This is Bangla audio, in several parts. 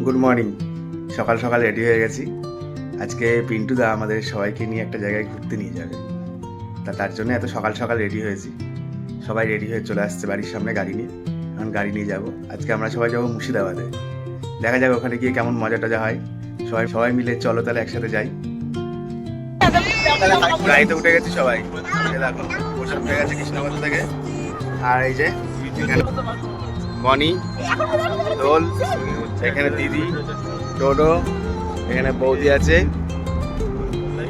Good morning. সকাল সকাল রেডি হয়ে গেছি। আজকে পিন্টু দা আমাদের সবাইকে নিয়ে একটা জায়গায় ঘুরতে নিয়ে যাবে, তার জন্য এত সকাল সকাল রেডি হয়েছি। সবাই রেডি হয়ে চলে আসছে বাড়ির সামনে গাড়ি নিয়ে। এখন গাড়ি নিয়ে যাব। আজকে আমরা সবাই যাবো মুর্শিদাবাদে। দেখা যাবে ওখানে গিয়ে কেমন মজা টজা হয়। সবাই সবাই মিলে চলো তাহলে একসাথে যাই। গাড়িতে উঠে গেছি সবাই। দেখো বসে উঠে গেছে কৃষ্ণনগর থেকে। আর এই যে মনি, দোল, এখানে দিদি, ডোডো, এখানে বৌদি আছে,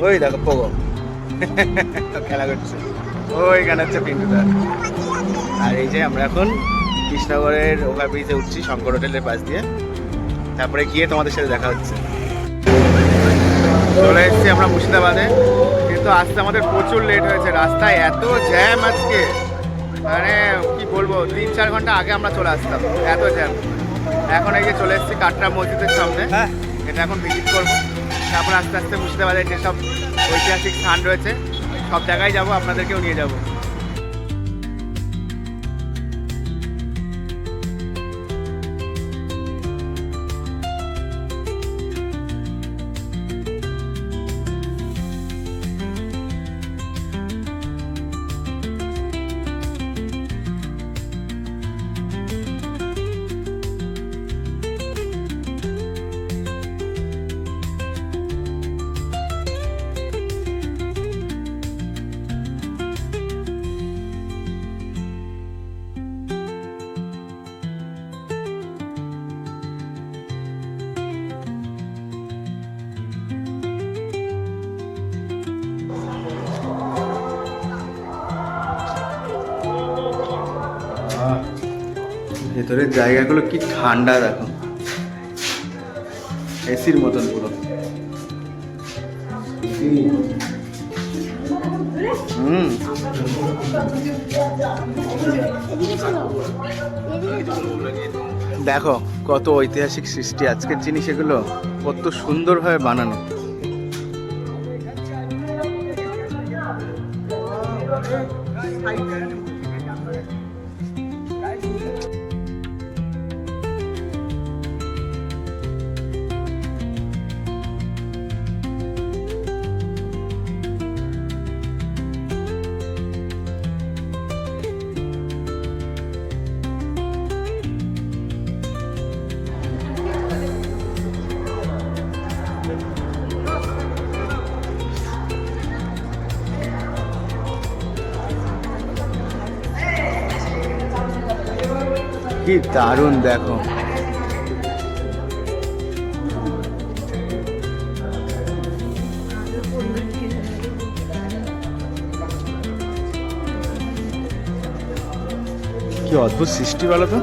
ওই দেখো পোগো খেলা করছে, ওইখানে হচ্ছে পিন্টুদা। আর এই যে আমরা এখন কৃষ্ণনগরের ওভারব্রিজে উঠছি শঙ্কর হোটেলের পাশ দিয়ে। তারপরে গিয়ে তোমাদের সাথে দেখা হচ্ছে। চলে এসেছি আমরা মুর্শিদাবাদে, কিন্তু আসতে আমাদের প্রচুর লেট হয়েছে। রাস্তায় এত জ্যাম আজকে, মানে কি বলবো, 3-4 ঘন্টা আগে আমরা চলে আসতাম, এত জ্যাম। এখন এই যে চলে এসেছি কাটরা মসজিদের সামনে, এটা এখন ভিজিট করবো। তারপর আস্তে আস্তে মুর্শিদাবাদের যেসব ঐতিহাসিক স্থান রয়েছে সব জায়গায় যাবো, আপনাদেরকেও নিয়ে যাবো। ভেতরের জায়গাগুলো কি ঠান্ডা দেখো, এসির মতন পুরো। দেখো কত ঐতিহাসিক সৃষ্টি আজকের জিনিস, এগুলো কত সুন্দরভাবে বানানো। কি দারুণ দেখো, কি অদ্ভুত সৃষ্টি বলো তো।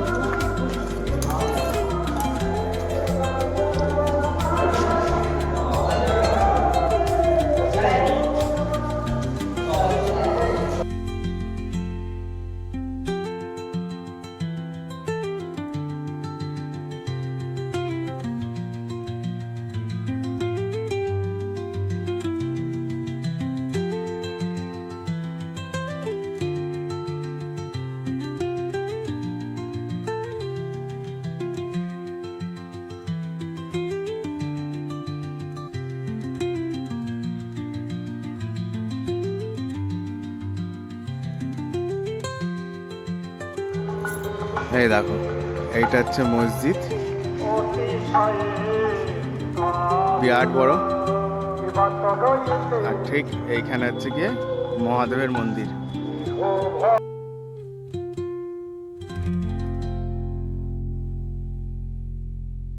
এই দেখো, এইটা হচ্ছে মসজিদ, বিরাট বড়। আর ঠিক এইখানে হচ্ছে গিয়ে মহাদেবের মন্দির।